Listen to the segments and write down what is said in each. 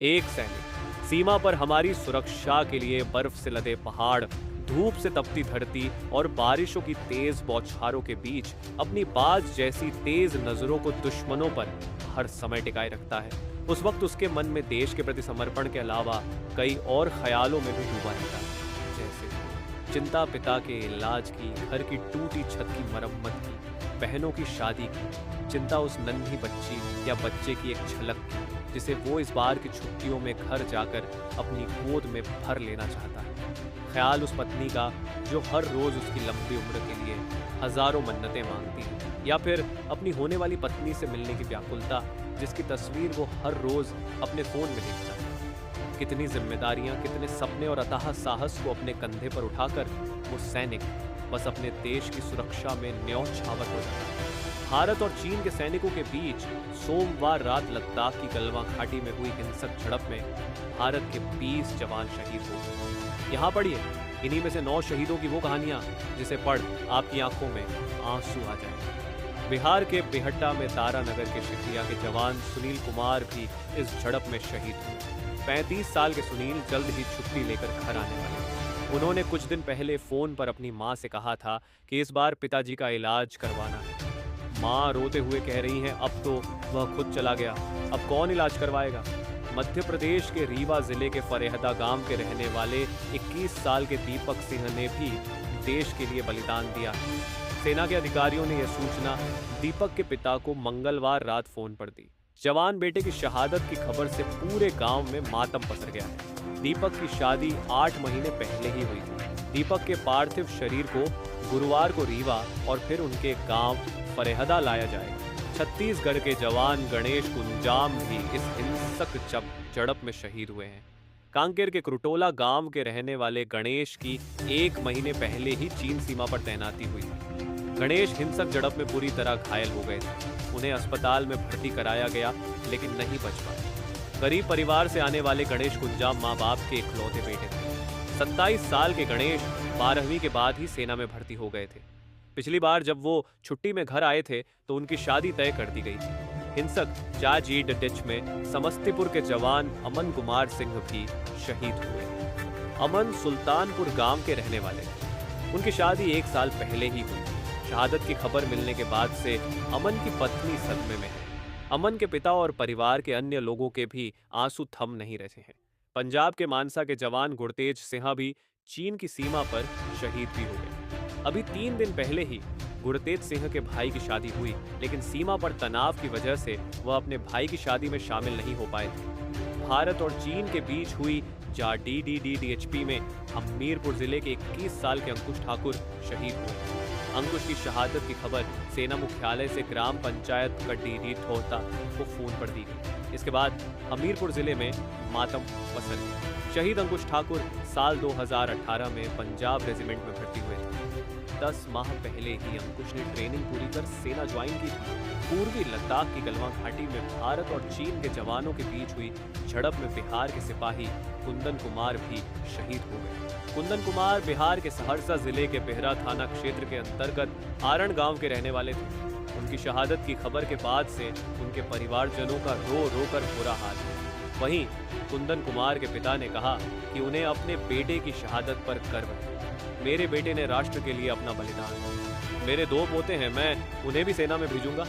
एक सैनिक सीमा पर हमारी सुरक्षा के लिए बर्फ से लदे पहाड़, धूप से तपती धरती और बारिशों की तेज बौछारों के बीच अपनी बाज जैसी तेज नजरों को दुश्मनों पर हर समय टिकाए रखता है। उस वक्त उसके मन में देश के प्रति समर्पण के अलावा कई और ख्यालों में भी डूबा रहता है, जैसे चिंता पिता के इलाज की, घर की टूटी छत की मरम्मत की, बहनों की शादी की, चिंता उस नन्ही बच्ची या बच्चे की एक झलक की जिसे वो इस बार की छुट्टियों में घर जाकर अपनी गोद में भर लेना चाहता है। ख्याल उस पत्नी का जो हर रोज उसकी लंबी उम्र के लिए हजारों मन्नतें मांगती है, या फिर अपनी होने वाली पत्नी से मिलने की व्याकुलता जिसकी तस्वीर वो हर रोज अपने फोन में देखता है। कितनी जिम्मेदारियां, कितने सपने और अथाह साहस को अपने कंधे पर उठाकर वो सैनिक बस अपने देश की सुरक्षा में न्यौछावर हो जाता है। भारत और चीन के सैनिकों के बीच सोमवार रात लद्दाख की गलवान घाटी में हुई हिंसक झड़प में भारत के 20 जवान शहीद हो गए। यहाँ पढ़िए इन्हीं में से 9 शहीदों की वो कहानियां जिसे पढ़ आपकी आंखों में आंसू आ जाएंगे। बिहार के बेहट्टा में तारानगर के शिखरिया के जवान सुनील कुमार भी इस झड़प में शहीद हुए। 35 साल के सुनील जल्द ही छुट्टी लेकर घर आने वाले। उन्होंने कुछ दिन पहले फोन पर अपनी मां से कहा था कि इस बार पिताजी का इलाज करवाना है। मां रोते हुए कह रही हैं अब तो वह खुद चला गया, अब कौन इलाज करवाएगा। मध्य प्रदेश के रीवा जिले के फरेहदा गांव के रहने वाले 21 साल के दीपक सिंह ने भी देश के लिए बलिदान दिया। सेना के अधिकारियों ने यह सूचना दीपक के पिता को मंगलवार रात फोन पर दी। जवान बेटे की शहादत की खबर से पूरे गांव में मातम पसर गया है। दीपक की शादी 8 महीने पहले ही हुई थी। दीपक के पार्थिव शरीर को गुरुवार को रीवा और फिर उनके गांव फरेहदा लाया जाएगा। छत्तीसगढ़ के जवान गणेश कुंजाम भी इस हिंसक झड़प में शहीद हुए हैं। कांकेर के क्रुटोला गांव के रहने वाले गणेश की 1 महीने पहले ही चीन सीमा पर तैनाती हुई थी। गणेश हिंसक झड़प में बुरी तरह घायल हो गए थे। उन्हें अस्पताल में भर्ती कराया गया लेकिन नहीं बच पाए। गरीब परिवार से आने वाले गणेश कुंजाम माँ बाप के इकलौते बेटे थे। 27 साल के गणेश 12वीं के बाद ही सेना में भर्ती हो गए थे। पिछली बार जब वो छुट्टी में घर आए थे तो उनकी शादी तय कर दी गई थी। हिंसक जाजीड डिच में समस्तीपुर के जवान अमन कुमार सिंह भी शहीद हुए। अमन सुल्तानपुर गांव के रहने वाले थे। उनकी शादी 1 साल पहले ही हुई। शहादत की खबर मिलने के बाद से अमन की पत्नी सदमे में है। अमन के पिता और परिवार के अन्य लोगों के भी आंसू थम नहीं रहे हैं। पंजाब के मानसा के जवान गुरतेज सिंह भी चीन की सीमा पर शहीद भी हो गए। अभी 3 दिन पहले ही गुरतेज सिंह के भाई की शादी हुई, लेकिन सीमा पर तनाव की वजह से वह अपने भाई की शादी में शामिल नहीं हो पाए थे। भारत और चीन के बीच हुई DDDHP में हमीरपुर जिले के 21 साल के अंकुश ठाकुर शहीद हुए। अंकुश की शहादत की खबर सेना मुख्यालय से ग्राम पंचायत का डीडी ठोहता को फोन पर दी गई। इसके बाद हमीरपुर जिले में मातम पसर गया। शहीद अंकुश ठाकुर साल 2018 में पंजाब रेजिमेंट में भर्ती हुए थे। 10 माह पहले ही अंकुश ने ट्रेनिंग पूरी कर सेना ज्वाइन की थी। पूर्वी लद्दाख की गलवान घाटी में भारत और चीन के जवानों के बीच हुई झड़प में बिहार के सिपाही कुंदन कुमार भी शहीद हो गए। कुंदन कुमार बिहार के सहरसा जिले के बेहरा थाना क्षेत्र के अंतर्गत आरण गांव के रहने वाले थे। उनकी शहादत की खबर के बाद से उनके परिवारजनों का रो रो कर बुरा हाल है। वहीं कुंदन कुमार के पिता ने कहा कि उन्हें अपने बेटे की शहादत पर गर्व है। मेरे बेटे ने राष्ट्र के लिए अपना बलिदान दिया। मेरे 2 पोते हैं, मैं उन्हें भी सेना में भेजूंगा।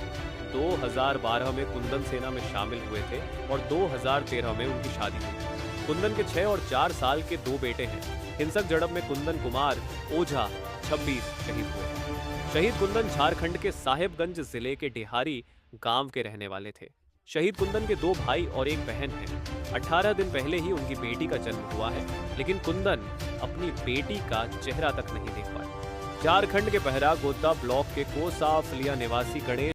2012 में कुंदन सेना में शामिल हुए थे और 2013 में उनकी शादी हुई। कुंदन के 6 और 4 साल के 2 बेटे हैं। हिंसक झड़प में कुंदन कुमार ओझा 26 शहीद हुए। शहीद कुंदन झारखंड के साहेबगंज जिले के डेहारी गांव के रहने वाले थे। शहीद कुंदन के 2 भाई और 1 बहन है। 18 दिन पहले ही उनकी बेटी का जन्म हुआ है, लेकिन कुंदन अपनी बेटी का चेहरा तक नहीं देख पाए। झारखंड के बहरा गोड्डा ब्लॉक के कोसाफलिया निवासी गणेश